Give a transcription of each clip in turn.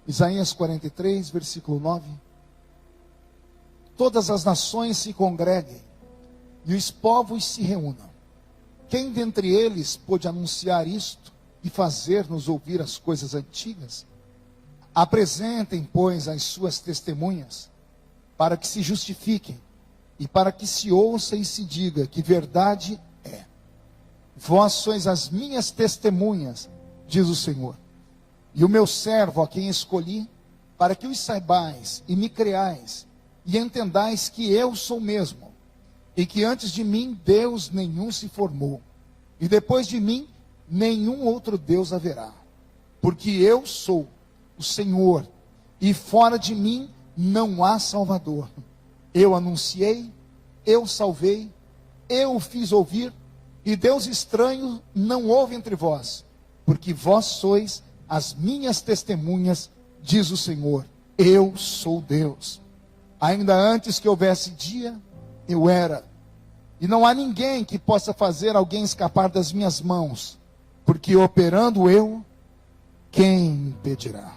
Isaías 43, versículo 9. Todas as nações se congreguem e os povos se reúnam. Quem dentre eles pôde anunciar isto e fazer-nos ouvir as coisas antigas? Apresentem, pois, as suas testemunhas, para que se justifiquem e para que se ouça e se diga que verdade é. Vós sois as minhas testemunhas, diz o Senhor, e o meu servo a quem escolhi, para que os saibais e me creais, e entendais que eu sou mesmo, e que antes de mim Deus nenhum se formou, e depois de mim nenhum outro Deus haverá. Porque eu sou o Senhor, e fora de mim não há Salvador. Eu anunciei, eu salvei, eu o fiz ouvir, e Deus estranho não houve entre vós, porque vós sois as minhas testemunhas, diz o Senhor. Eu sou Deus. Ainda antes que houvesse dia, eu era. E não há ninguém que possa fazer alguém escapar das minhas mãos, porque operando eu, quem impedirá?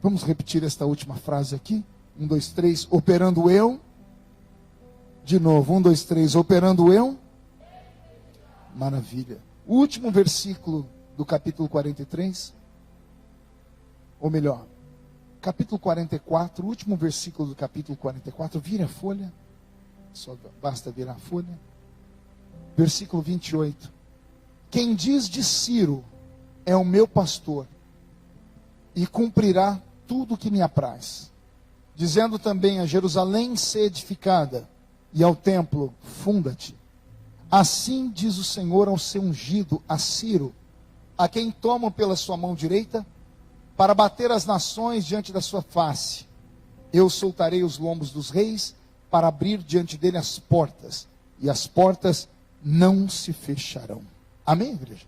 Vamos repetir esta última frase aqui. 1, 2, 3, operando eu. De novo, 1, 2, 3, operando eu. Maravilha. O último versículo do capítulo 43, ou melhor, capítulo 44, o último versículo do capítulo 44, vira a folha, só basta virar a folha, versículo 28. Quem diz de Ciro é o meu pastor, e cumprirá tudo o que me apraz. Dizendo também a Jerusalém ser edificada, e ao templo, funda-te. Assim diz o Senhor ao seu ungido, a Ciro, a quem tomam pela sua mão direita, para bater as nações diante da sua face. Eu soltarei os lombos dos reis, para abrir diante dele as portas, e as portas não se fecharão. Amém, igreja?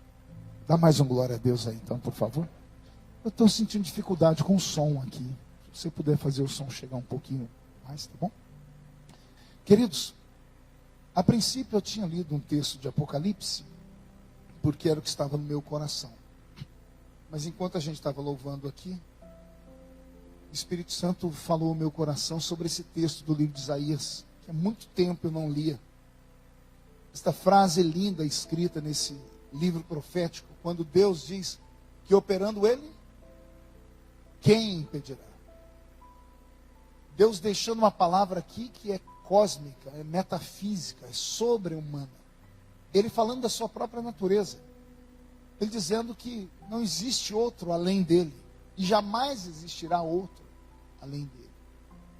Dá mais um glória a Deus aí, então, por favor. Eu estou sentindo dificuldade com o som aqui. Se você puder fazer o som chegar um pouquinho mais, tá bom? Queridos, a princípio eu tinha lido um texto de Apocalipse, porque era o que estava no meu coração. Mas enquanto a gente estava louvando aqui, o Espírito Santo falou ao meu coração sobre esse texto do livro de Isaías, que há muito tempo eu não lia. Esta frase linda escrita nesse livro profético, quando Deus diz que operando ele, quem impedirá? Deus deixando uma palavra aqui que é cósmica, é metafísica, é sobre-humana. Ele falando da sua própria natureza. Ele dizendo que não existe outro além dele. E jamais existirá outro além dele.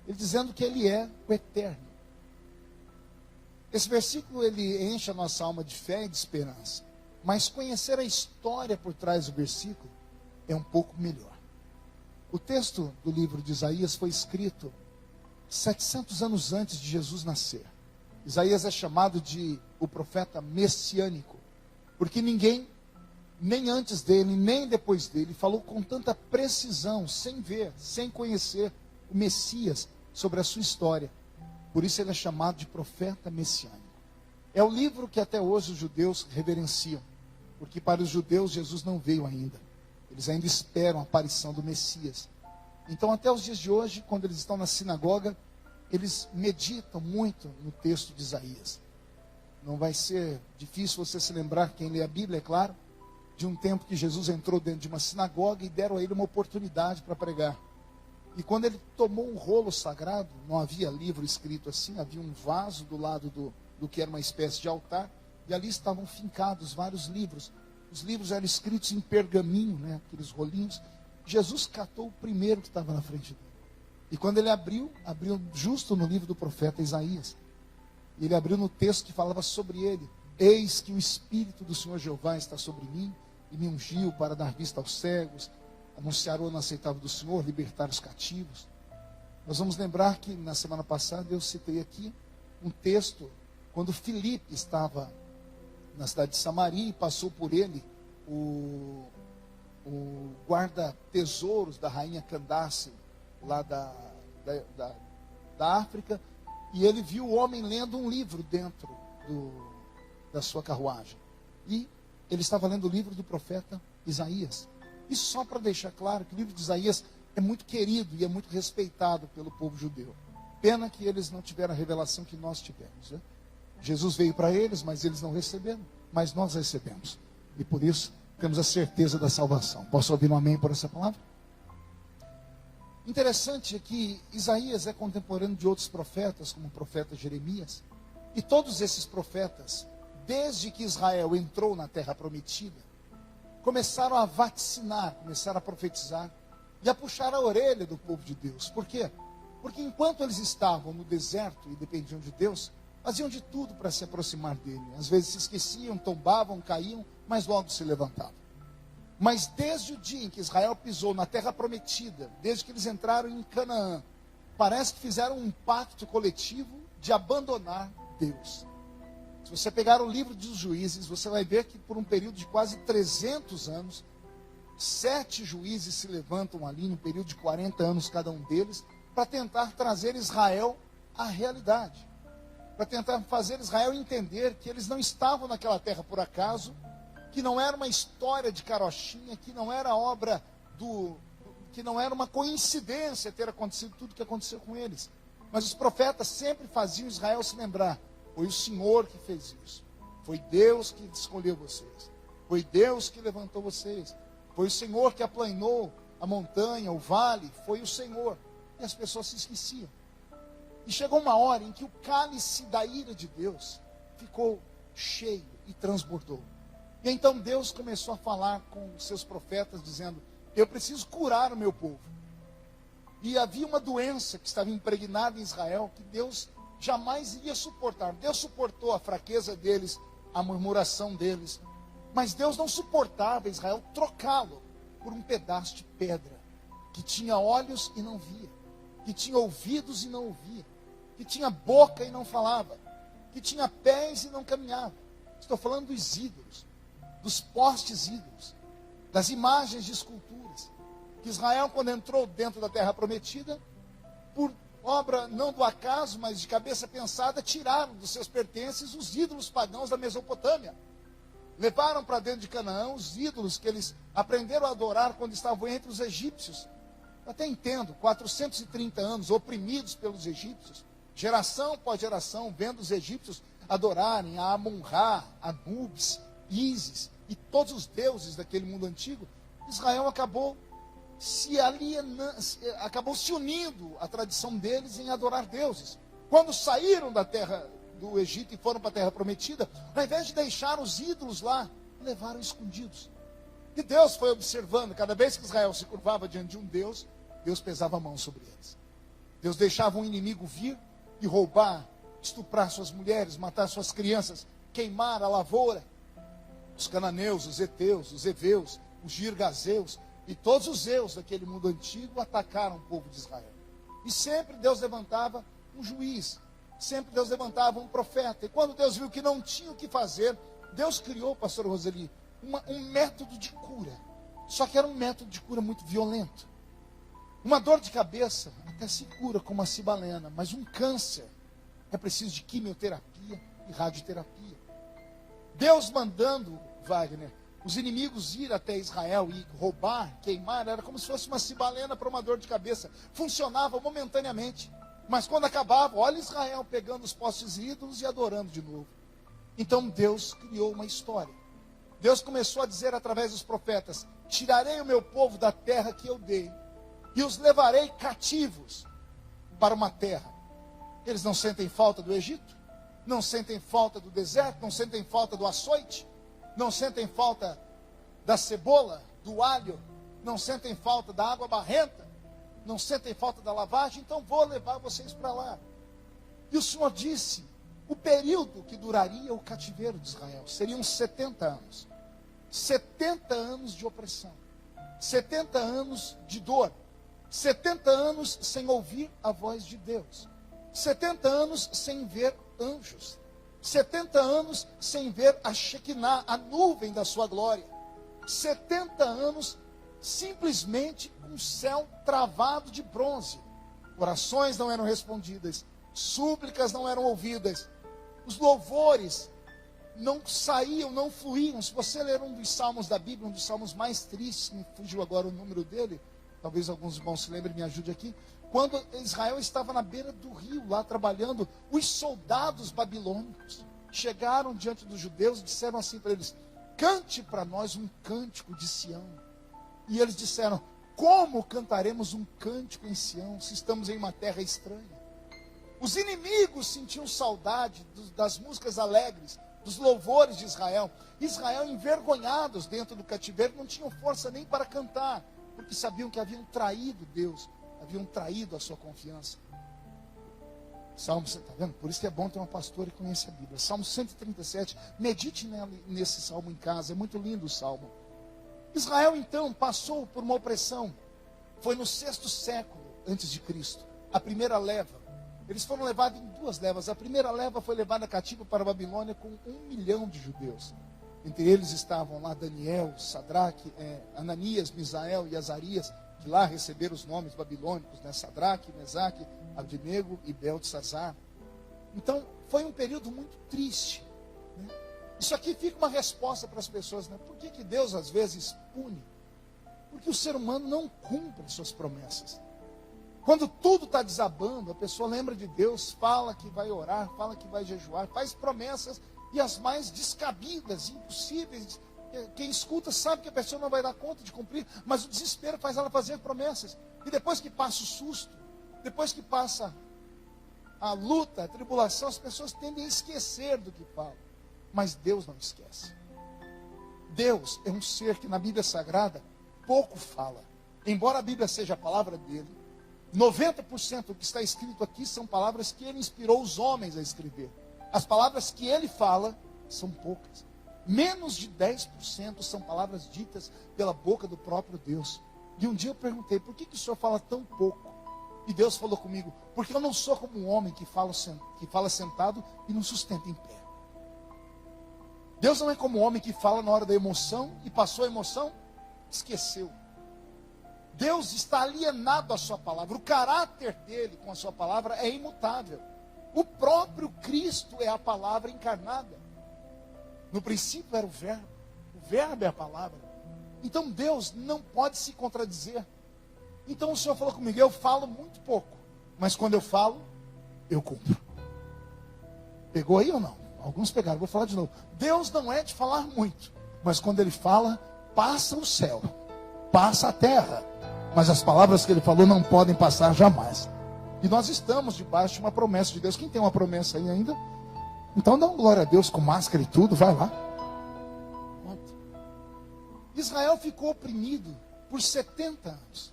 Ele dizendo que ele é o eterno. Esse versículo ele enche a nossa alma de fé e de esperança. Mas conhecer a história por trás do versículo é um pouco melhor. O texto do livro de Isaías foi escrito 700 anos antes de Jesus nascer. Isaías é chamado de o profeta messiânico, porque ninguém, nem antes dele, nem depois dele, falou com tanta precisão, sem ver, sem conhecer o Messias sobre a sua história. Por isso ele é chamado de profeta messiânico. É o livro que até hoje os judeus reverenciam, porque para os judeus Jesus não veio ainda. Eles ainda esperam a aparição do Messias. Então, até os dias de hoje, quando eles estão na sinagoga, eles meditam muito no texto de Isaías. Não vai ser difícil você se lembrar, quem lê a Bíblia, é claro, de um tempo que Jesus entrou dentro de uma sinagoga e deram a ele uma oportunidade para pregar. E quando ele tomou um rolo sagrado, não havia livro escrito assim, havia um vaso do lado do que era uma espécie de altar, e ali estavam fincados vários livros. Os livros eram escritos em pergaminho, né, aqueles rolinhos. Jesus catou o primeiro que estava na frente dele. E quando ele abriu justo no livro do profeta Isaías. E ele abriu no texto que falava sobre ele. Eis que o Espírito do Senhor Jeová está sobre mim, e me ungiu para dar vista aos cegos, anunciar o ano aceitável do Senhor, libertar os cativos. Nós vamos lembrar que na semana passada eu citei aqui um texto, quando Filipe estava na cidade de Samaria e passou por ele o guarda-tesouros da rainha Candace, lá da África, e ele viu o homem lendo um livro dentro da sua carruagem. E ele estava lendo o livro do profeta Isaías. E só para deixar claro que o livro de Isaías é muito querido e é muito respeitado pelo povo judeu. Pena que eles não tiveram a revelação que nós tivemos, né? Jesus veio para eles, mas eles não receberam, mas nós recebemos. E por isso temos a certeza da salvação. Posso ouvir um amém por essa palavra? Interessante é que Isaías é contemporâneo de outros profetas, como o profeta Jeremias. E todos esses profetas, desde que Israel entrou na terra prometida, começaram a vaticinar, começaram a profetizar e a puxar a orelha do povo de Deus. Por quê? Porque enquanto eles estavam no deserto e dependiam de Deus, faziam de tudo para se aproximar dele. Às vezes se esqueciam, tombavam, caíam, mas logo se levantavam. Mas desde o dia em que Israel pisou na terra prometida, desde que eles entraram em Canaã, parece que fizeram um pacto coletivo de abandonar Deus. Se você pegar o livro dos Juízes, você vai ver que por um período de quase 300 anos, 7 juízes se levantam ali, num período de 40 anos cada um deles, para tentar trazer Israel à realidade. Para tentar fazer Israel entender que eles não estavam naquela terra por acaso, que não era uma história de carochinha, que não era obra que não era uma coincidência ter acontecido tudo o que aconteceu com eles. Mas os profetas sempre faziam Israel se lembrar: foi o Senhor que fez isso. Foi Deus que escolheu vocês. Foi Deus que levantou vocês. Foi o Senhor que aplanou a montanha, o vale. Foi o Senhor. E as pessoas se esqueciam. E chegou uma hora em que o cálice da ira de Deus ficou cheio e transbordou. E então Deus começou a falar com seus profetas, dizendo: eu preciso curar o meu povo. E havia uma doença que estava impregnada em Israel, que Deus jamais iria suportar. Deus suportou a fraqueza deles, a murmuração deles, mas Deus não suportava Israel trocá-lo por um pedaço de pedra, que tinha olhos e não via, que tinha ouvidos e não ouvia, que tinha boca e não falava, que tinha pés e não caminhava. Estou falando dos ídolos, dos postes ídolos, das imagens de esculturas, que Israel, quando entrou dentro da terra prometida, por obra não do acaso, mas de cabeça pensada, tiraram dos seus pertences os ídolos pagãos da Mesopotâmia. Levaram para dentro de Canaã os ídolos que eles aprenderam a adorar quando estavam entre os egípcios. Eu até entendo, 430 anos oprimidos pelos egípcios, geração após geração, vendo os egípcios adorarem a Amon-Ra, Anubis, Ísis e todos os deuses daquele mundo antigo. Israel acabou se unindo à tradição deles em adorar deuses. Quando saíram da terra do Egito e foram para a terra prometida, ao invés de deixar os ídolos lá, levaram escondidos. E Deus foi observando, cada vez que Israel se curvava diante de um Deus, Deus pesava a mão sobre eles. Deus deixava um inimigo vir e roubar, estuprar suas mulheres, matar suas crianças, queimar a lavoura. Os cananeus, os heteus, os heveus, os girgazeus e todos os zeus daquele mundo antigo atacaram o povo de Israel. E sempre Deus levantava um juiz, sempre Deus levantava um profeta. E quando Deus viu que não tinha o que fazer, Deus criou, pastor Roseli, um método de cura. Só que era um método de cura muito violento. Uma dor de cabeça até se cura com uma cibalena, mas um câncer é preciso de quimioterapia e radioterapia. Deus mandando, Wagner, os inimigos ir até Israel e roubar, queimar, era como se fosse uma cibalena para uma dor de cabeça. Funcionava momentaneamente. Mas quando acabava, olha Israel pegando os postes ídolos e adorando de novo. Então Deus criou uma história. Deus começou a dizer através dos profetas: tirarei o meu povo da terra que eu dei e os levarei cativos para uma terra. Eles não sentem falta do Egito? Não sentem falta do deserto? Não sentem falta do açoite? Não sentem falta da cebola, do alho? Não sentem falta da água barrenta? Não sentem falta da lavagem? Então vou levar vocês para lá. E o Senhor disse, o período que duraria o cativeiro de Israel seriam 70 anos. 70 anos de opressão. 70 anos de dor. 70 anos sem ouvir a voz de Deus. 70 anos sem ver anjos. 70 anos sem ver a Shekinah, a nuvem da sua glória. 70 anos simplesmente com o céu travado de bronze. Orações não eram respondidas, súplicas não eram ouvidas, os louvores não saíam, não fluíam. Se você ler um dos salmos da Bíblia, um dos salmos mais tristes, me fugiu agora o número dele, talvez alguns irmãos se lembrem, me ajude aqui. Quando Israel estava na beira do rio, lá trabalhando, os soldados babilônicos chegaram diante dos judeus e disseram assim para eles: cante para nós um cântico de Sião. E eles disseram: como cantaremos um cântico em Sião, se estamos em uma terra estranha? Os inimigos sentiam saudade das músicas alegres, dos louvores de Israel. Israel, envergonhados dentro do cativeiro, não tinham força nem para cantar, porque sabiam que haviam traído Deus, haviam traído a sua confiança. Salmo, você está vendo? Por isso que é bom ter uma pastora que conhece a Bíblia. Salmo 137, medite nesse salmo em casa, é muito lindo o salmo. Israel então passou por uma opressão. Foi no 6º século antes de Cristo, a primeira leva. Eles foram levados em 2 levas. A primeira leva foi levada cativa para a Babilônia com 1 milhão de judeus. Entre eles estavam lá Daniel, Sadraque, Ananias, Misael e Azarias, que lá receberam os nomes babilônicos, né? Sadraque, Mesaque, Abdenego e Beltesazar. Então, foi um período muito triste, né? Isso aqui fica uma resposta para as pessoas, né? Por que Deus às vezes pune? Porque o ser humano não cumpre as suas promessas. Quando tudo está desabando, a pessoa lembra de Deus, fala que vai orar, fala que vai jejuar, faz promessas, e as mais descabidas, impossíveis. Quem escuta sabe que a pessoa não vai dar conta de cumprir, mas o desespero faz ela fazer promessas. E depois que passa o susto, depois que passa a luta, a tribulação, as pessoas tendem a esquecer do que falam. Mas Deus não esquece. Deus é um ser que na Bíblia Sagrada pouco fala. Embora a Bíblia seja a palavra dele, 90% do que está escrito aqui são palavras que ele inspirou os homens a escrever. As palavras que ele fala são poucas. Menos de 10% são palavras ditas pela boca do próprio Deus. E um dia eu perguntei: por que o senhor fala tão pouco? E Deus falou comigo: porque eu não sou como um homem que fala sentado e não sustenta em pé. Deus não é como um homem que fala na hora da emoção e passou a emoção, esqueceu. Deus está alienado à sua palavra. O caráter dele com a sua palavra é imutável. O próprio Cristo é a palavra encarnada. No princípio era o verbo é a palavra. Então Deus não pode se contradizer. Então o Senhor falou comigo: eu falo muito pouco, mas quando eu falo, eu cumpro. Pegou aí ou não? Alguns pegaram, vou falar de novo. Deus não é de falar muito, mas quando ele fala, passa o céu, passa a terra. Mas as palavras que ele falou não podem passar jamais. E nós estamos debaixo de uma promessa de Deus. Quem tem uma promessa aí ainda? Então dá um glória a Deus com máscara e tudo, vai lá. Israel ficou oprimido por 70 anos.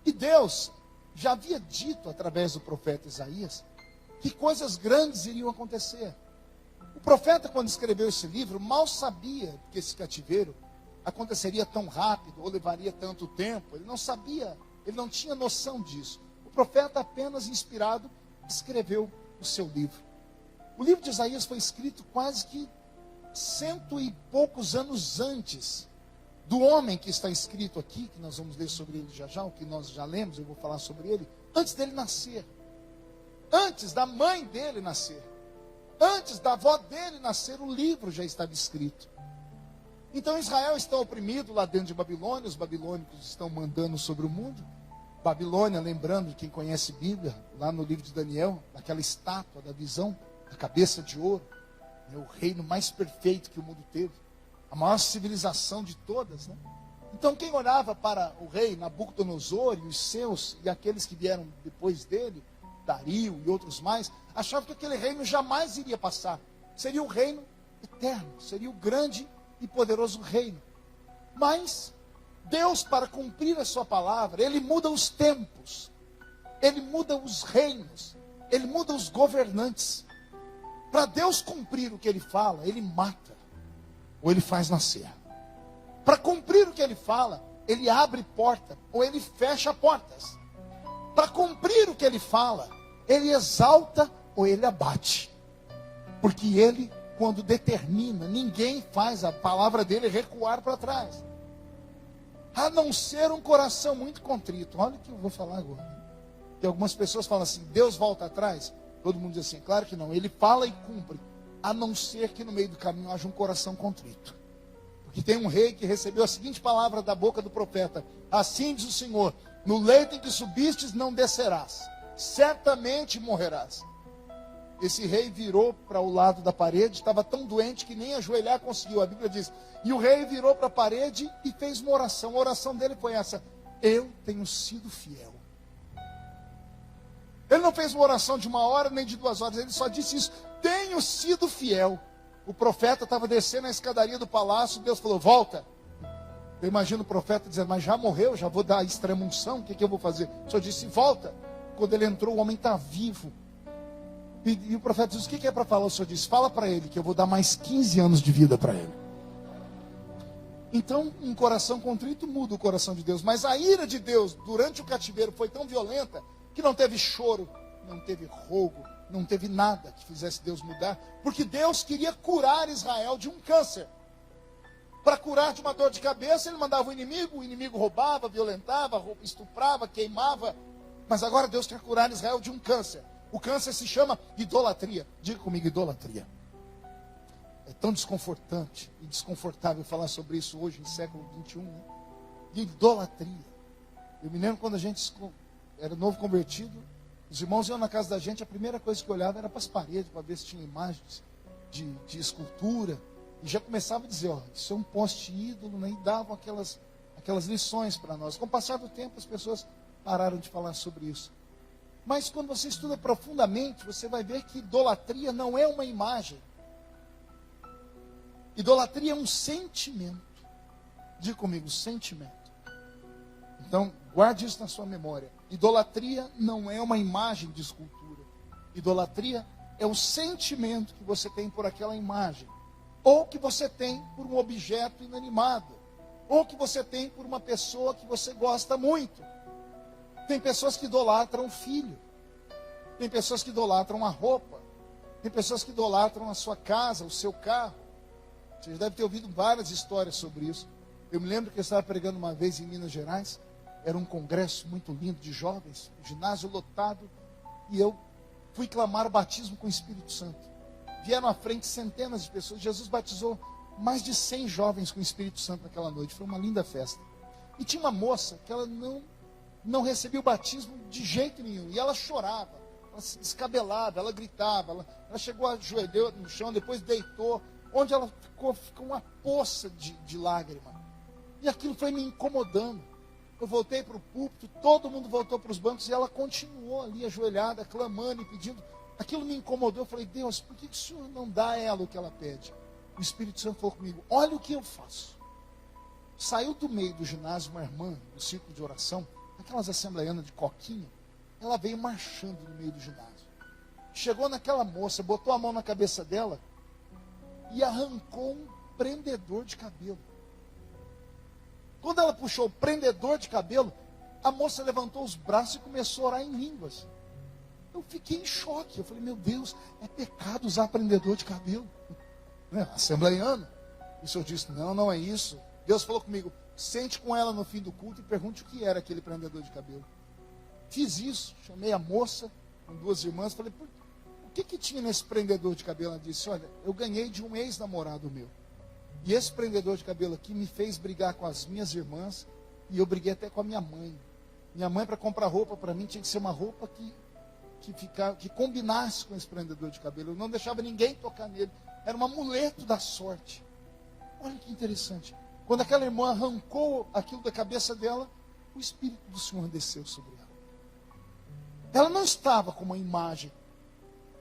E Deus já havia dito através do profeta Isaías que coisas grandes iriam acontecer. O profeta, quando escreveu esse livro, mal sabia que esse cativeiro aconteceria tão rápido ou levaria tanto tempo. Ele não sabia, ele não tinha noção disso. O profeta, apenas inspirado, escreveu o seu livro. O livro de Isaías foi escrito quase que 100 e poucos anos antes do homem que está escrito aqui, que nós vamos ler sobre ele já já, o que nós já lemos, eu vou falar sobre ele, antes dele nascer, antes da mãe dele nascer, antes da avó dele nascer, o livro já estava escrito. Então Israel está oprimido lá dentro de Babilônia, os babilônicos estão mandando sobre o mundo. Babilônia, lembrando, quem conhece Bíblia, lá no livro de Daniel, aquela estátua da visão, a cabeça de ouro, né, o reino mais perfeito que o mundo teve, a maior civilização de todas, né? Então quem olhava para o rei Nabucodonosor e os seus, e aqueles que vieram depois dele, Dario e outros mais, achava que aquele reino jamais iria passar. Seria um reino eterno, seria o grande e poderoso reino. Mas Deus, para cumprir a sua palavra, Ele muda os tempos, Ele muda os reinos, Ele muda os governantes. Para Deus cumprir o que Ele fala, Ele mata, ou Ele faz nascer. Para cumprir o que Ele fala, Ele abre porta, ou Ele fecha portas. Para cumprir o que Ele fala, Ele exalta ou Ele abate. Porque Ele, quando determina, ninguém faz a palavra dele recuar para trás. A não ser um coração muito contrito. Olha o que eu vou falar agora. Que algumas pessoas falam assim: Deus volta atrás. Todo mundo diz assim: claro que não. Ele fala e cumpre. A não ser que no meio do caminho haja um coração contrito. que tem um rei que recebeu a seguinte palavra da boca do profeta: assim diz o Senhor, no leito em que subistes não descerás, certamente morrerás. Esse rei virou para o lado da parede, estava tão doente que nem ajoelhar conseguiu. A Bíblia diz, e o rei virou para a parede e fez uma oração. A oração dele foi essa: eu tenho sido fiel. Ele não fez uma oração de 1 hora nem de 2 horas, ele só disse isso: tenho sido fiel. O profeta estava descendo a escadaria do palácio, Deus falou: volta. Eu imagino o profeta dizendo: mas já morreu, já vou dar a extrema-unção, o que eu vou fazer? O Senhor disse: volta. Quando ele entrou, o homem está vivo. E o profeta disse: o que é para falar? O Senhor disse: fala para ele que eu vou dar mais 15 anos de vida para ele. Então, um coração contrito muda o coração de Deus. Mas a ira de Deus durante o cativeiro foi tão violenta que não teve choro, não teve rogo, não teve nada que fizesse Deus mudar, porque Deus queria curar Israel de um câncer. Para curar de uma dor de cabeça, ele mandava o inimigo roubava, violentava, estuprava, queimava. Mas agora Deus quer curar Israel de um câncer. O câncer se chama idolatria. Diga comigo: idolatria. É tão desconfortante e desconfortável falar sobre isso hoje, em século 21, né? Idolatria. Eu me lembro quando a gente era novo convertido, os irmãos iam na casa da gente, a primeira coisa que eu olhava era para as paredes, para ver se tinha imagens de escultura. E já começava a dizer: ó, isso é um poste ídolo, né? E davam aquelas lições para nós. Com o passar do tempo, as pessoas pararam de falar sobre isso. Mas quando você estuda profundamente, você vai ver que idolatria não é uma imagem. Idolatria é um sentimento. Diga comigo: sentimento. Então, guarde isso na sua memória. Idolatria não é uma imagem de escultura. Idolatria é o sentimento que você tem por aquela imagem. Ou que você tem por um objeto inanimado. Ou que você tem por uma pessoa que você gosta muito. Tem pessoas que idolatram o filho. Tem pessoas que idolatram a roupa. Tem pessoas que idolatram a sua casa, o seu carro. Você já deve ter ouvido várias histórias sobre isso. Eu me lembro que eu estava pregando uma vez em Minas Gerais. Era um congresso muito lindo de jovens, um ginásio lotado. E eu fui clamar o batismo com o Espírito Santo. Vieram à frente centenas de pessoas. Jesus batizou mais de 100 jovens com o Espírito Santo naquela noite. Foi uma linda festa. E tinha uma moça que ela não recebia o batismo de jeito nenhum. E ela chorava, ela se descabelava, ela gritava. Ela chegou a ajoelhar no chão, depois deitou. Onde ela ficou uma poça de lágrima. E aquilo foi me incomodando. Eu voltei para o púlpito, todo mundo voltou para os bancos e ela continuou ali ajoelhada, clamando e pedindo. Aquilo me incomodou. Eu falei: Deus, por que o Senhor não dá a ela o que ela pede? O Espírito Santo falou comigo: olha o que eu faço. Saiu do meio do ginásio uma irmã do círculo de oração, aquelas assembleianas de coquinha. Ela veio marchando no meio do ginásio. Chegou naquela moça, botou a mão na cabeça dela e arrancou um prendedor de cabelo. Quando ela puxou o prendedor de cabelo, a moça levantou os braços e começou a orar em línguas. Eu fiquei em choque. Eu falei: meu Deus, é pecado usar prendedor de cabelo. Assembleiano. E o Senhor disse: não é isso. Deus falou comigo: sente com ela no fim do culto e pergunte o que era aquele prendedor de cabelo. Fiz isso, chamei a moça com 2 irmãs, falei: o que tinha nesse prendedor de cabelo? Ela disse: olha, eu ganhei de um ex-namorado meu. E esse prendedor de cabelo aqui me fez brigar com as minhas irmãs, e eu briguei até com a minha mãe. Minha mãe, para comprar roupa para mim, tinha que ser uma roupa que combinasse com esse prendedor de cabelo. Eu não deixava ninguém tocar nele. Era um amuleto da sorte. Olha que interessante. Quando aquela irmã arrancou aquilo da cabeça dela, o Espírito do Senhor desceu sobre ela. Ela não estava com uma imagem.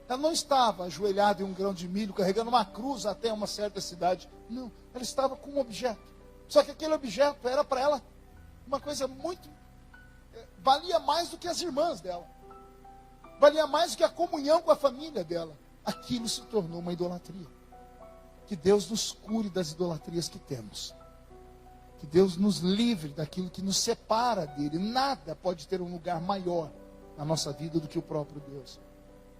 Ela não estava ajoelhada em um grão de milho, carregando uma cruz até uma certa cidade. Não, ela estava com um objeto. Só que aquele objeto era para ela uma coisa muito... valia mais do que as irmãs dela. Valia mais do que a comunhão com a família dela. Aquilo se tornou uma idolatria. Que Deus nos cure das idolatrias que temos. Que Deus nos livre daquilo que nos separa dele. Nada pode ter um lugar maior na nossa vida do que o próprio Deus.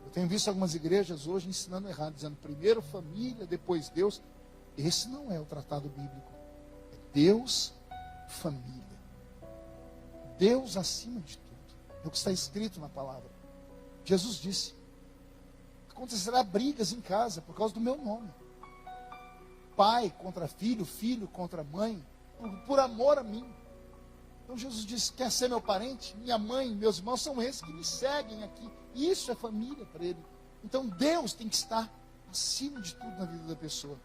Eu tenho visto algumas igrejas hoje ensinando errado, dizendo primeiro família, depois Deus. Esse não é o tratado bíblico. É Deus, família. Deus acima de tudo. É o que está escrito na palavra. Jesus disse: acontecerá brigas em casa por causa do meu nome. pai contra filho, filho contra mãe, por amor a mim. Então Jesus disse: quer ser meu parente? Minha mãe, meus irmãos são esses que me seguem aqui. E isso é família para ele. Então Deus tem que estar acima de tudo na vida da pessoa.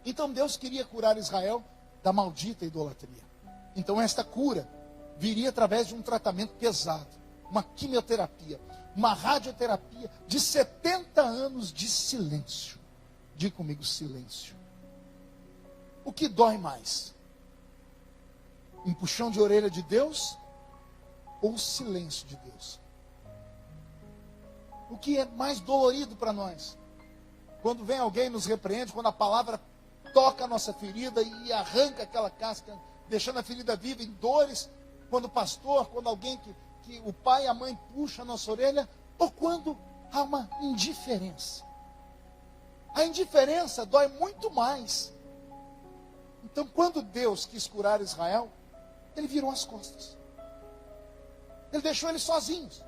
Então Deus queria curar Israel da maldita idolatria. Então esta cura viria através de um tratamento pesado, uma quimioterapia, uma radioterapia de 70 anos de silêncio. Diga comigo: silêncio. O que dói mais? Um puxão de orelha de Deus ou o silêncio de Deus? O que é mais dolorido para nós? Quando vem alguém e nos repreende, quando a palavra toca a nossa ferida e arranca aquela casca, deixando a ferida viva em dores, quando o pastor, quando alguém que o pai e a mãe puxam a nossa orelha, ou quando há uma indiferença. A indiferença dói muito mais. Então, quando Deus quis curar Israel, ele virou as costas. Ele deixou eles sozinhos.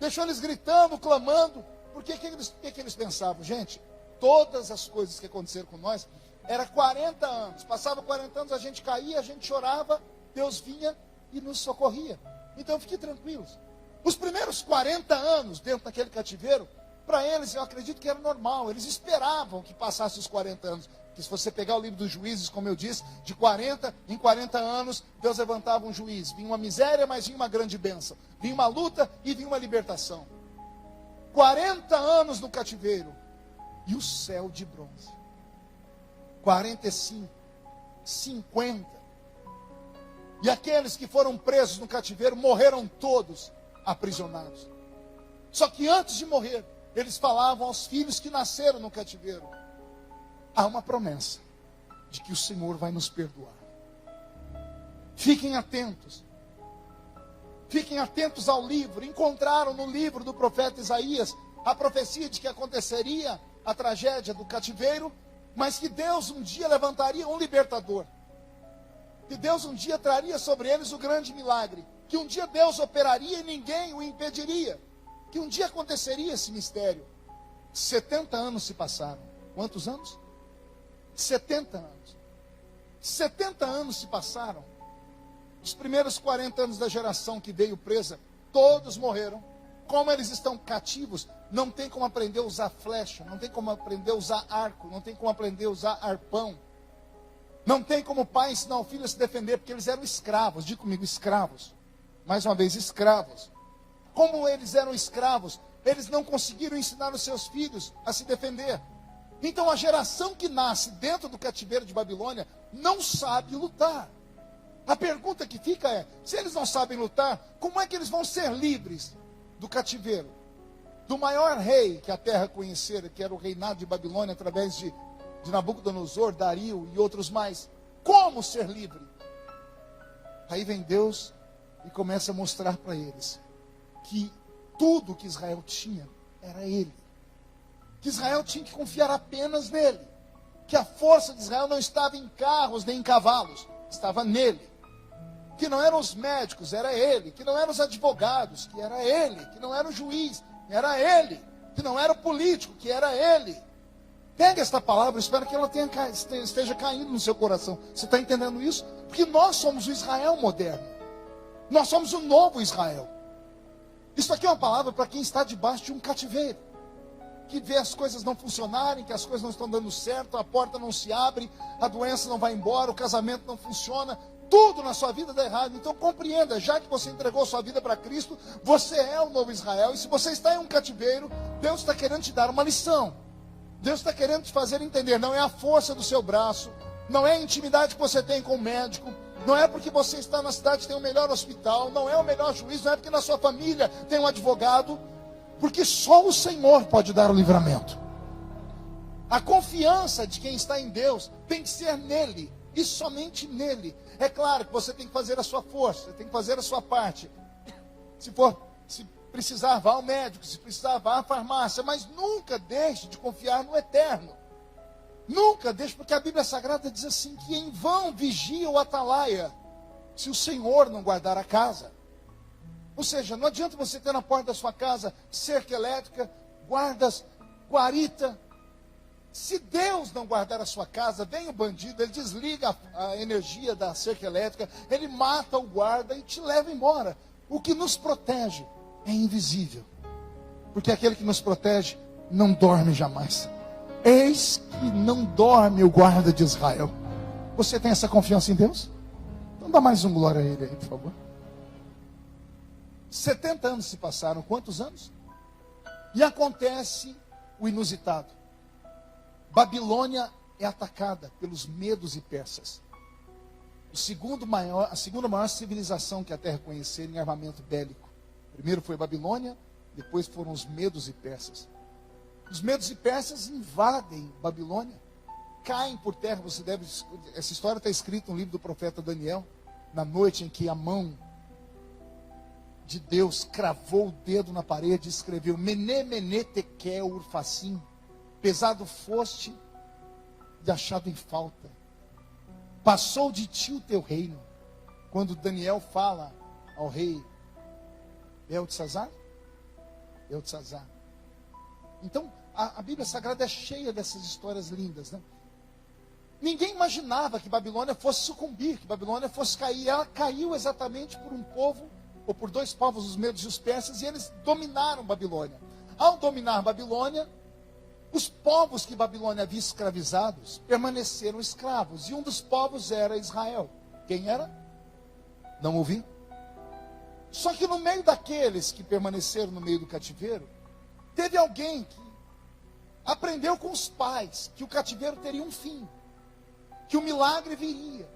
Deixou eles gritando, clamando. Porque o que eles pensavam? Gente, todas as coisas que aconteceram com nós, era 40 anos. Passava 40 anos, a gente caía, a gente chorava, Deus vinha e nos socorria. Então, fiquem tranquilos. Os primeiros 40 anos dentro daquele cativeiro, para eles, eu acredito que era normal. Eles esperavam que passasse os 40 anos. Que se você pegar o livro dos Juízes, como eu disse, de 40 em 40 anos, Deus levantava um juiz. Vinha uma miséria, mas vinha uma grande bênção. Vinha uma luta e vinha uma libertação. 40 anos no cativeiro. E o céu de bronze. 45, 50. E aqueles que foram presos no cativeiro morreram todos aprisionados. Só que antes de morrer, eles falavam aos filhos que nasceram no cativeiro: há uma promessa de que o Senhor vai nos perdoar. Fiquem atentos. Fiquem atentos ao livro. Encontraram no livro do profeta Isaías a profecia de que aconteceria a tragédia do cativeiro, mas que Deus um dia levantaria um libertador. Que Deus um dia traria sobre eles o grande milagre. Que um dia Deus operaria e ninguém o impediria. Que um dia aconteceria esse mistério. 70 anos se passaram. Quantos anos? 70 anos. 70 anos se passaram. Os primeiros 40 anos da geração que veio presa, todos morreram. Como eles estão cativos, não tem como aprender a usar flecha, não tem como aprender a usar arco, não tem como aprender a usar arpão. Não tem como o pai ensinar o filho a se defender, porque eles eram escravos. Diga comigo: escravos. Mais uma vez, escravos. Como eles eram escravos, eles não conseguiram ensinar os seus filhos a se defender. Então a geração que nasce dentro do cativeiro de Babilônia não sabe lutar. A pergunta que fica é: se eles não sabem lutar, como é que eles vão ser livres do cativeiro? Do maior rei que a terra conhecera, que era o reinado de Babilônia, através de Nabucodonosor, Dario e outros mais. Como ser livre? Aí vem Deus e começa a mostrar para eles que tudo que Israel tinha era Ele. Que Israel tinha que confiar apenas nele. Que a força de Israel não estava em carros nem em cavalos, estava nele. Que não eram os médicos, era ele. Que não eram os advogados, que era ele. Que não era o juiz, era ele. Que não era o político, que era ele. Pega esta palavra, espero que ela esteja caindo no seu coração. Você está entendendo isso? Porque nós somos o Israel moderno. Nós somos o novo Israel. Isso aqui é uma palavra para quem está debaixo de um cativeiro. Que vê as coisas não funcionarem, que as coisas não estão dando certo, a porta não se abre, a doença não vai embora, o casamento não funciona, tudo na sua vida dá errado. Então compreenda, já que você entregou sua vida para Cristo, você é o novo Israel. E se você está em um cativeiro, Deus está querendo te dar uma lição. Deus está querendo te fazer entender, não é a força do seu braço, não é a intimidade que você tem com o médico, não é porque você está na cidade que tem o melhor hospital, não é o melhor juiz, não é porque na sua família tem um advogado, porque só o Senhor pode dar o livramento. A confiança de quem está em Deus tem que ser nele, e somente nele. É claro que você tem que fazer a sua força, tem que fazer a sua parte. Se precisar, vá ao médico, se precisar, vá à farmácia, mas nunca deixe de confiar no eterno. Nunca deixe, porque a Bíblia Sagrada diz assim, que em vão vigia o atalaia, se o Senhor não guardar a casa. Ou seja, não adianta você ter na porta da sua casa cerca elétrica, guardas, guarita, Se Deus não guardar a sua casa, vem o bandido, ele desliga a energia da cerca elétrica, ele mata o guarda e te leva embora. O que nos protege é invisível, porque aquele que nos protege não dorme jamais. Eis que não dorme o guarda de Israel. Você tem essa confiança em Deus? Então dá mais um glória a Ele aí, por favor. 70 anos se passaram, quantos anos? E acontece o inusitado. Babilônia é atacada pelos medos e persas. A segunda maior civilização que a terra conhecer em armamento bélico. Primeiro foi Babilônia, depois foram os medos e persas. Os medos e persas invadem Babilônia, caem por terra. Essa história está escrita no livro do profeta Daniel, na noite em que a mão de Deus cravou o dedo na parede e escreveu: Mene, mene, tekel, urfacim. Pesado foste e achado em falta. Passou de ti o teu reino. Quando Daniel fala ao rei Beltesazar. Então, a Bíblia Sagrada é cheia dessas histórias lindas, né? Ninguém imaginava que Babilônia fosse sucumbir, que Babilônia fosse cair. Ela caiu exatamente por um povo, ou por dois povos, os medos e os persas, e eles dominaram Babilônia. Ao dominar Babilônia, os povos que Babilônia havia escravizados permaneceram escravos. E um dos povos era Israel. Quem era? Não ouvi. Só que no meio daqueles que permaneceram no meio do cativeiro, teve alguém que aprendeu com os pais que o cativeiro teria um fim, que o milagre viria,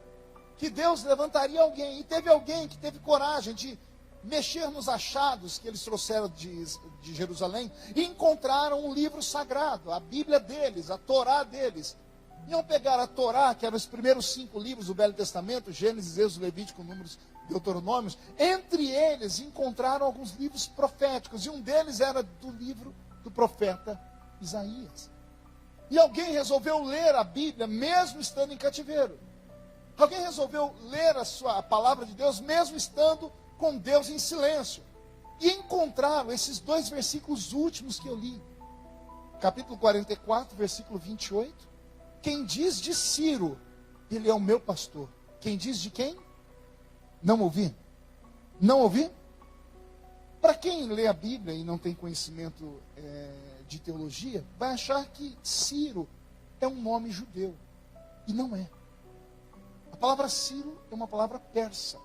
que Deus levantaria alguém. E teve alguém que teve coragem de mexer nos achados que eles trouxeram de Jerusalém e encontraram um livro sagrado, a Bíblia deles, a Torá deles. Iam pegar a Torá, que eram os primeiros 5 livros do Velho Testamento, Gênesis, Êxodo, Levítico, Números, Deuteronômios. Entre eles encontraram alguns livros proféticos, e um deles era do livro do profeta Isaías. E alguém resolveu ler a Bíblia mesmo estando em cativeiro. Alguém resolveu ler a palavra de Deus mesmo estando com Deus em silêncio. E encontraram esses 2 versículos últimos que eu li. Capítulo 44, versículo 28. Quem diz de Ciro, ele é o meu pastor. Quem diz de quem? Não ouvi. Não ouvi? Para quem lê a Bíblia e não tem conhecimento de teologia, vai achar que Ciro é um nome judeu. E não é. A palavra Ciro é uma palavra persa.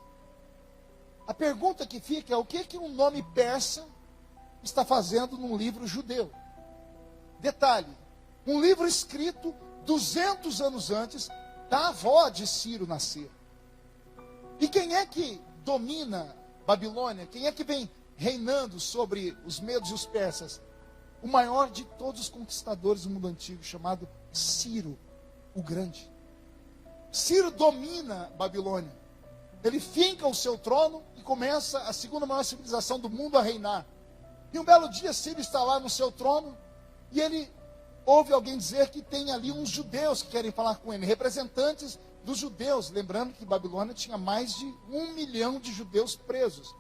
A pergunta que fica é: o que um nome persa está fazendo num livro judeu? Detalhe: um livro escrito 200 anos antes da avó de Ciro nascer. E quem é que domina Babilônia? Quem é que vem reinando sobre os medos e os persas? O maior de todos os conquistadores do mundo antigo, chamado Ciro o Grande. Ciro domina Babilônia. Ele finca o seu trono e começa a segunda maior civilização do mundo a reinar. E um belo dia Ciro está lá no seu trono e ele ouve alguém dizer que tem ali uns judeus que querem falar com ele, representantes dos judeus. Lembrando que Babilônia tinha mais de 1 milhão de judeus presos.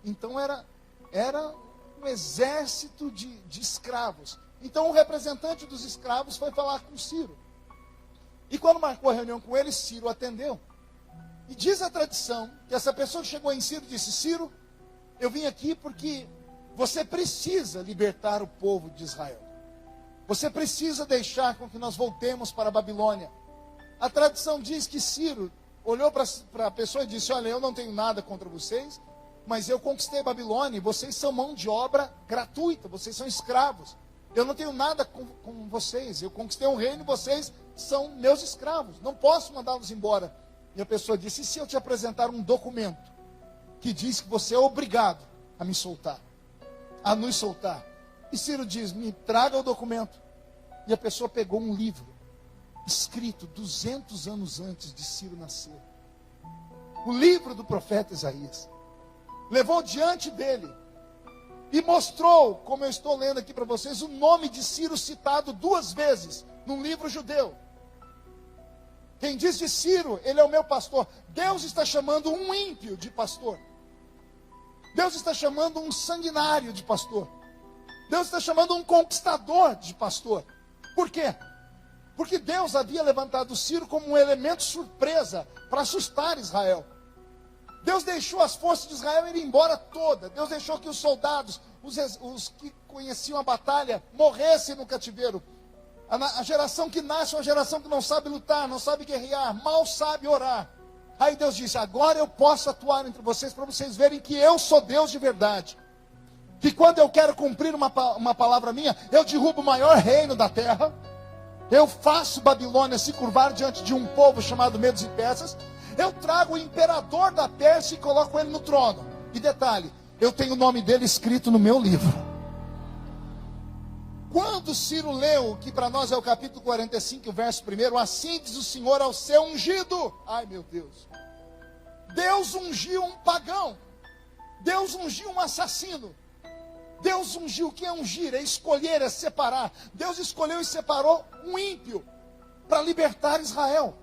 Então era um exército de escravos. Então o representante dos escravos foi falar com Ciro. E quando marcou a reunião com ele, Ciro atendeu. E diz a tradição que essa pessoa que chegou em Ciro disse: Ciro, eu vim aqui porque você precisa libertar o povo de Israel. Você precisa deixar com que nós voltemos para a Babilônia. A tradição diz que Ciro olhou para a pessoa e disse: olha, eu não tenho nada contra vocês, mas eu conquistei a Babilônia e vocês são mão de obra gratuita, vocês são escravos. Eu não tenho nada com vocês, eu conquistei um reino e vocês são meus escravos, não posso mandá-los embora. E a pessoa disse: e se eu te apresentar um documento que diz que você é obrigado a me soltar, a nos soltar? E Ciro diz: me traga o documento. E a pessoa pegou um livro escrito 200 anos antes de Ciro nascer, o livro do profeta Isaías, levou diante dele e mostrou, como eu estou lendo aqui para vocês, o nome de Ciro citado 2 vezes num livro judeu. Quem diz de Ciro, ele é o meu pastor. Deus está chamando um ímpio de pastor. Deus está chamando um sanguinário de pastor. Deus está chamando um conquistador de pastor. Por quê? Porque Deus havia levantado Ciro como um elemento surpresa para assustar Israel. Deus deixou as forças de Israel ir embora toda. Deus deixou que os soldados, os que conheciam a batalha, morressem no cativeiro. A geração que nasce é uma geração que não sabe lutar, não sabe guerrear, mal sabe orar. Aí Deus disse: agora eu posso atuar entre vocês para vocês verem que eu sou Deus de verdade. Que quando eu quero cumprir uma palavra minha, eu derrubo o maior reino da terra. Eu faço Babilônia se curvar diante de um povo chamado Medos e Persas. Eu trago o imperador da Pérsia e coloco ele no trono. E detalhe, eu tenho o nome dele escrito no meu livro. Quando Ciro leu, que para nós é o capítulo 45, o verso 1, assim diz o Senhor ao seu ungido. Ai meu Deus. Deus ungiu um pagão. Deus ungiu um assassino. Deus ungiu. O que é ungir? É escolher, é separar. Deus escolheu e separou um ímpio para libertar Israel.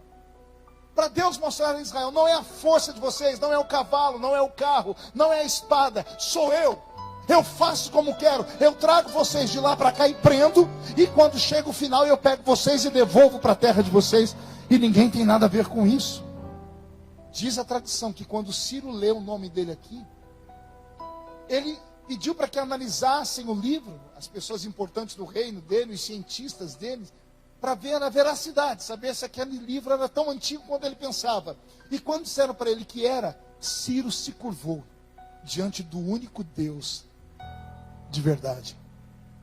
Para Deus mostrar a Israel: não é a força de vocês, não é o cavalo, não é o carro, não é a espada, sou eu. Eu faço como quero, eu trago vocês de lá para cá e prendo, e quando chega o final eu pego vocês e devolvo para a terra de vocês, e ninguém tem nada a ver com isso. Diz a tradição que quando Ciro leu o nome dele aqui, ele pediu para que analisassem o livro, as pessoas importantes do reino dele, os cientistas dele, para ver a veracidade, saber se aquele livro era tão antigo quanto ele pensava. E quando disseram para ele que era, Ciro se curvou diante do único Deus de verdade.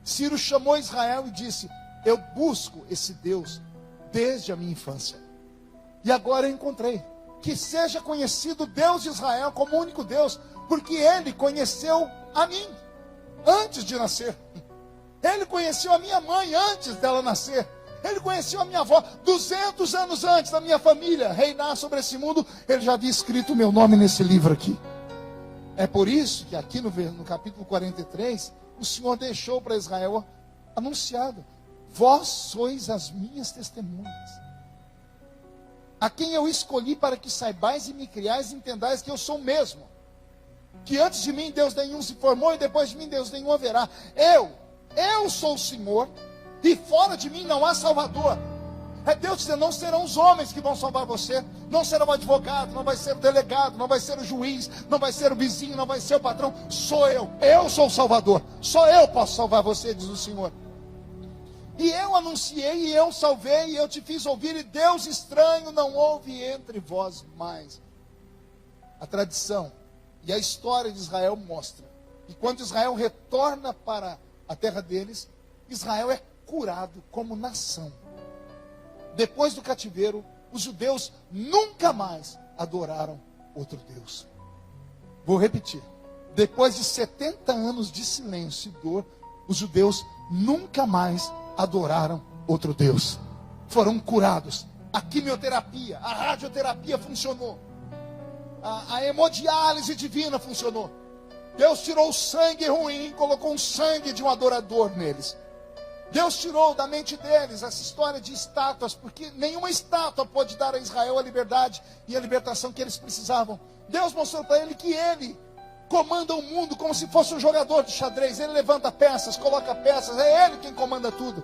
Ciro chamou Israel e disse: eu busco esse Deus desde a minha infância. E agora eu encontrei. Que seja conhecido o Deus de Israel como o único Deus, porque ele conheceu a mim antes de nascer. Ele conheceu a minha mãe antes dela nascer. Ele conheceu a minha avó 200 anos antes da minha família reinar sobre esse mundo. Ele já havia escrito o meu nome nesse livro aqui. É por isso que aqui no capítulo 43, o Senhor deixou para Israel anunciado: vós sois as minhas testemunhas, a quem eu escolhi para que saibais e me criais e entendais que eu sou o mesmo. Que antes de mim Deus nenhum se formou e depois de mim Deus nenhum haverá. Eu sou o Senhor, e fora de mim não há Salvador. É Deus dizendo: não serão os homens que vão salvar você, não será o advogado, não vai ser o delegado, não vai ser o juiz, não vai ser o vizinho, não vai ser o patrão. Sou eu sou o Salvador, só eu posso salvar você, diz o Senhor. E eu anunciei, e eu salvei, e eu te fiz ouvir, e Deus estranho não houve entre vós mais. A tradição e a história de Israel mostra que quando Israel retorna para a terra deles, Israel é curado como nação. Depois do cativeiro, os judeus nunca mais adoraram outro Deus. Vou repetir. Depois de 70 anos de silêncio e dor, os judeus nunca mais adoraram outro Deus. Foram curados. A quimioterapia, a radioterapia funcionou. A hemodiálise divina funcionou. Deus tirou o sangue ruim e colocou um sangue de um adorador neles. Deus tirou da mente deles essa história de estátuas, porque nenhuma estátua pode dar a Israel a liberdade e a libertação que eles precisavam. Deus mostrou para ele que ele comanda o mundo como se fosse um jogador de xadrez. Ele levanta peças, coloca peças, é ele quem comanda tudo.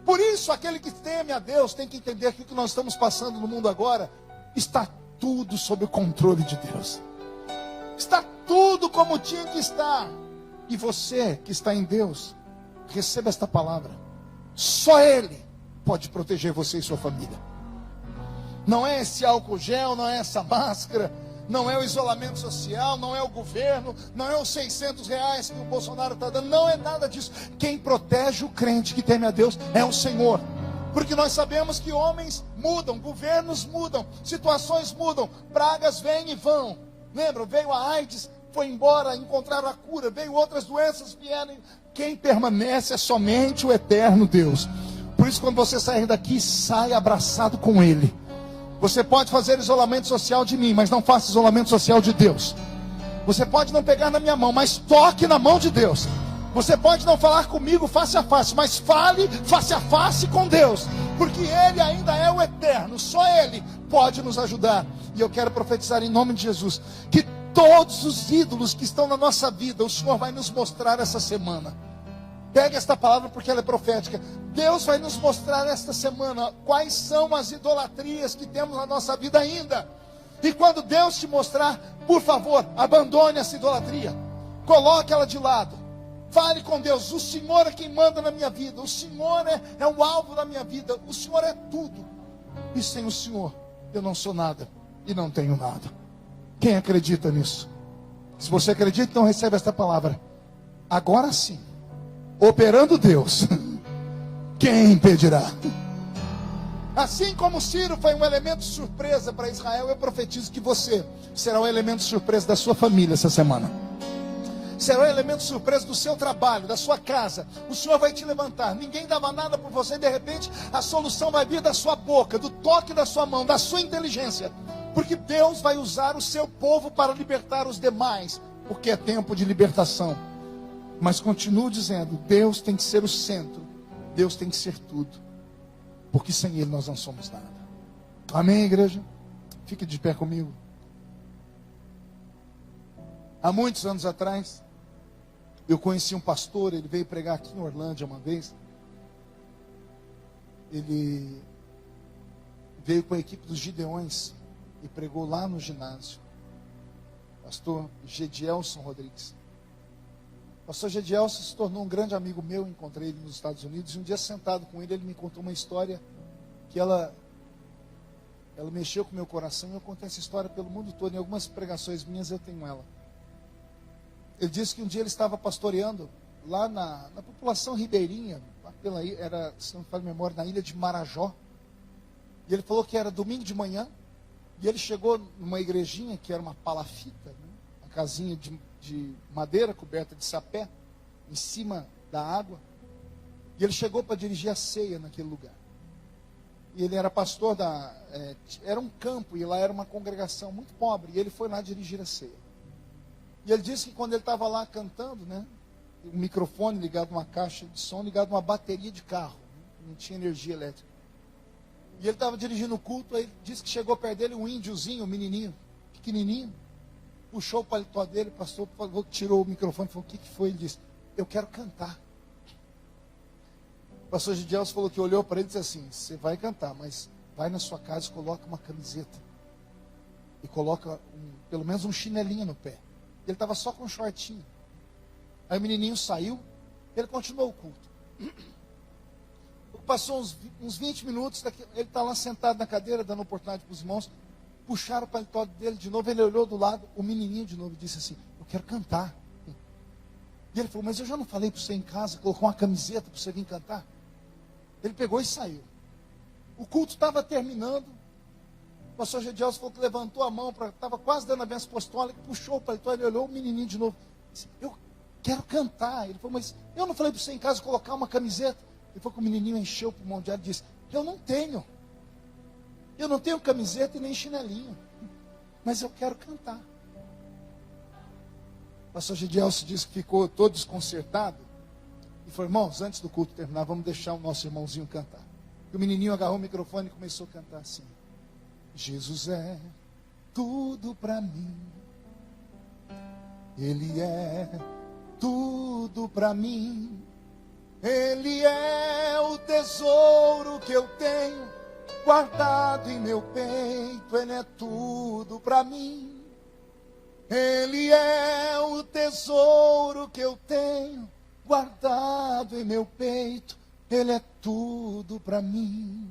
Por isso, aquele que teme a Deus tem que entender que o que nós estamos passando no mundo agora está tudo sob o controle de Deus. Está tudo como tinha que estar. E você que está em Deus, receba esta palavra: só Ele pode proteger você e sua família. Não é esse álcool gel, não é essa máscara, não é o isolamento social, não é o governo, não é os R$600 que o Bolsonaro está dando, não é nada disso. Quem protege o crente que teme a Deus é o Senhor. Porque nós sabemos que homens mudam, governos mudam, situações mudam, pragas vêm e vão. Lembra, veio a AIDS, foi embora, encontraram a cura, veio outras doenças, vieram. Quem permanece é somente o eterno Deus. Por isso, quando você sair daqui, sai abraçado com Ele. Você pode fazer isolamento social de mim, mas não faça isolamento social de Deus. Você pode não pegar na minha mão, mas toque na mão de Deus. Você pode não falar comigo face a face, mas fale face a face com Deus. Porque Ele ainda é o eterno, só Ele pode nos ajudar. E eu quero profetizar em nome de Jesus, que todos os ídolos que estão na nossa vida, o Senhor vai nos mostrar essa semana. Pegue esta palavra porque ela é profética. Deus vai nos mostrar esta semana quais são as idolatrias que temos na nossa vida ainda. E quando Deus te mostrar, por favor, abandone essa idolatria. Coloque ela de lado. Fale com Deus. O Senhor é quem manda na minha vida. O Senhor é o alvo da minha vida. O Senhor é tudo. E sem o Senhor, eu não sou nada e não tenho nada. Quem acredita nisso? Se você acredita, então recebe esta palavra. Agora sim, operando Deus, quem impedirá? Assim como Ciro foi um elemento surpresa para Israel, eu profetizo que você será um elemento surpresa da sua família essa semana. Será um elemento surpresa do seu trabalho, da sua casa. O Senhor vai te levantar. Ninguém dava nada por você, e de repente a solução vai vir da sua boca, do toque da sua mão, da sua inteligência. Porque Deus vai usar o seu povo para libertar os demais, porque é tempo de libertação. Mas continuo dizendo, Deus tem que ser o centro. Deus tem que ser tudo. Porque sem Ele nós não somos nada. Amém, igreja? Fique de pé comigo. Há muitos anos atrás, eu conheci um pastor, ele veio pregar aqui em Orlândia uma vez. Ele veio com a equipe dos Gideões e pregou lá no ginásio. Pastor Gedielson Rodrigues. Pastor Gedielson se tornou um grande amigo meu, encontrei ele nos Estados Unidos, e um dia sentado com ele, ele me contou uma história que ela mexeu com o meu coração, e eu contei essa história pelo mundo todo, em algumas pregações minhas eu tenho ela. Ele disse que um dia ele estava pastoreando lá na população ribeirinha, era, se não me falha a memória, na ilha de Marajó, e ele falou que era domingo de manhã, e ele chegou numa igrejinha que era uma palafita, né? Uma casinha de madeira coberta de sapé, em cima da água. E ele chegou para dirigir a ceia naquele lugar. E ele era pastor era um campo, e lá era uma congregação muito pobre, e ele foi lá dirigir a ceia. E ele disse que quando ele estava lá cantando, né, um microfone ligado a uma caixa de som, ligado a uma bateria de carro, né, não tinha energia elétrica. E ele estava dirigindo o culto, aí ele disse que chegou perto dele um índiozinho, um menininho, pequenininho, puxou o paletó dele, o pastor tirou o microfone e falou, o que foi? Ele disse, eu quero cantar. O pastor Gideelson falou que olhou para ele e disse assim, você vai cantar, mas vai na sua casa e coloca uma camiseta. E coloca pelo menos um chinelinho no pé. Ele estava só com um shortinho. Aí o menininho saiu, ele continuou o culto. Passou uns 20 minutos, ele está lá sentado na cadeira, dando oportunidade para os irmãos. Puxaram o paletó dele de novo, ele olhou do lado, o menininho de novo disse assim, eu quero cantar. E ele falou, mas eu já não falei para você em casa, colocou uma camiseta para você vir cantar? Ele pegou e saiu. O culto estava terminando, o pastor Gedielson falou que levantou a mão, estava quase dando a bênção apostólica, puxou o paletó, ele olhou o menininho de novo, disse, eu quero cantar. Ele falou, mas eu não falei para você em casa colocar uma camiseta? Ele falou que o menininho encheu o pulmão de ar e disse, eu não tenho camiseta e nem chinelinho, mas eu quero cantar. O pastor Gedielson disse que ficou todo desconcertado e falou, irmãos, antes do culto terminar, vamos deixar o nosso irmãozinho cantar. E o menininho agarrou o microfone e começou a cantar assim, Jesus é tudo para mim, Ele é tudo para mim, Ele é o tesouro que eu tenho guardado em meu peito, Ele é tudo para mim. Ele é o tesouro que eu tenho guardado em meu peito, Ele é tudo para mim.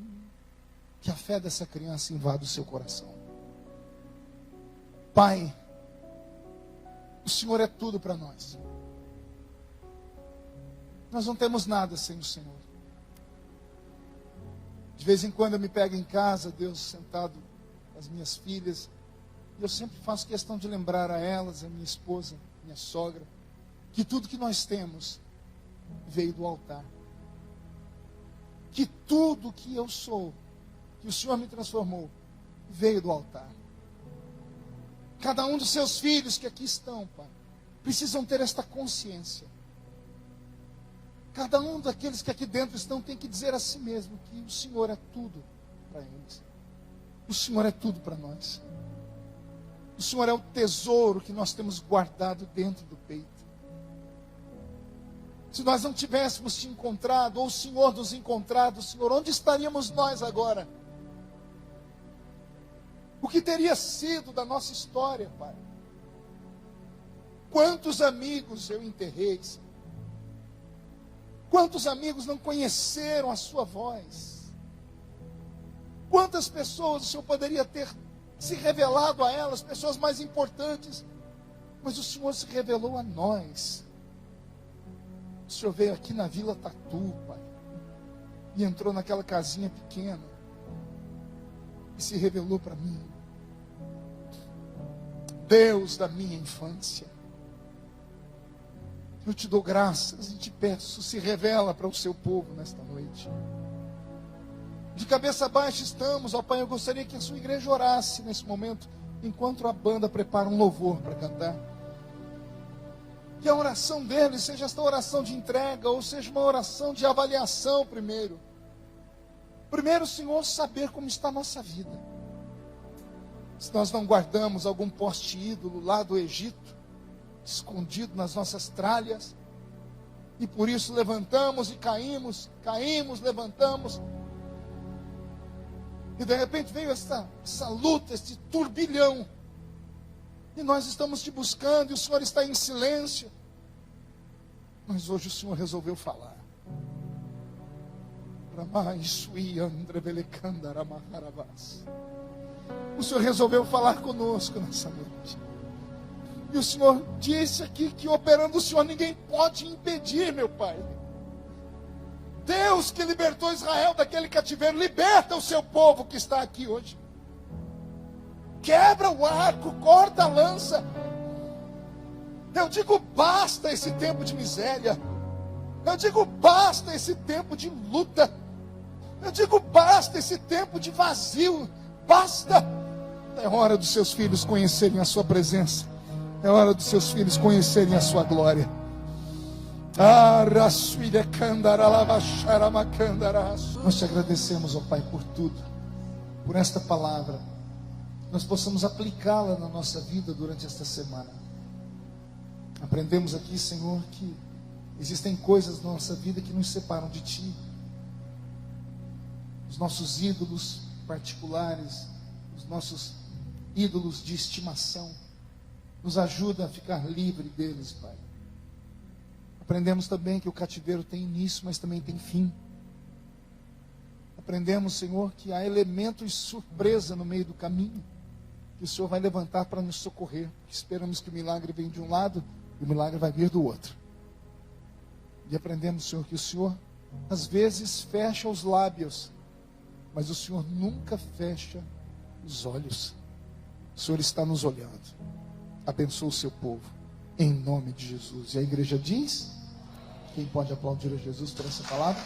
Que a fé dessa criança invada o seu coração. Pai, o Senhor é tudo para nós. Nós não temos nada sem o Senhor. De vez em quando eu me pego em casa, Deus, sentado com as minhas filhas, e eu sempre faço questão de lembrar a elas, a minha esposa, minha sogra, que tudo que nós temos veio do altar. Que tudo que eu sou, que o Senhor me transformou, veio do altar. Cada um dos seus filhos que aqui estão, Pai, precisam ter esta consciência. Cada um daqueles que aqui dentro estão tem que dizer a si mesmo que o Senhor é tudo para eles. O Senhor é tudo para nós. O Senhor é o tesouro que nós temos guardado dentro do peito. Se nós não tivéssemos te encontrado, ou o Senhor nos encontrado, Senhor, onde estaríamos nós agora? O que teria sido da nossa história, Pai? Quantos amigos eu enterrei, Senhor? Quantos amigos não conheceram a sua voz? Quantas pessoas o Senhor poderia ter se revelado a elas, pessoas mais importantes, mas o Senhor se revelou a nós. O Senhor veio aqui na Vila Tatu, Pai, e entrou naquela casinha pequena e se revelou para mim. Deus da minha infância, eu te dou graças e te peço, se revela para o seu povo nesta noite. De cabeça baixa estamos, ó Pai, eu gostaria que a sua igreja orasse nesse momento, enquanto a banda prepara um louvor para cantar. Que a oração deles seja esta oração de entrega, ou seja uma oração de avaliação primeiro. Primeiro, Senhor, saber como está a nossa vida. Se nós não guardamos algum poste ídolo lá do Egito, escondido nas nossas tralhas, e por isso levantamos e caímos, levantamos, e de repente veio essa luta, esse turbilhão, e nós estamos te buscando, e o Senhor está em silêncio, mas hoje o Senhor resolveu falar. O Senhor resolveu falar conosco nessa noite. E o Senhor disse aqui que operando o Senhor ninguém pode impedir, meu Pai. Deus que libertou Israel daquele cativeiro, liberta o seu povo que está aqui hoje. Quebra o arco, corta a lança. Eu digo basta esse tempo de miséria. Eu digo basta esse tempo de luta. Eu digo basta esse tempo de vazio. Basta. É hora dos seus filhos conhecerem a sua presença. É hora dos seus filhos conhecerem a sua glória. Nós te agradecemos, ó Pai, por tudo, por esta palavra. Nós possamos aplicá-la na nossa vida durante esta semana. Aprendemos aqui, Senhor, que existem coisas na nossa vida que nos separam de Ti. Os nossos ídolos particulares, os nossos ídolos de estimação. Nos ajuda a ficar livre deles, Pai. Aprendemos também que o cativeiro tem início, mas também tem fim. Aprendemos, Senhor, que há elementos de surpresa no meio do caminho, que o Senhor vai levantar para nos socorrer. Esperamos que o milagre venha de um lado e o milagre vai vir do outro. E aprendemos, Senhor, que o Senhor às vezes fecha os lábios, mas o Senhor nunca fecha os olhos. O Senhor está nos olhando. Abençoa o seu povo, em nome de Jesus. E a igreja diz: quem pode aplaudir a Jesus por essa palavra?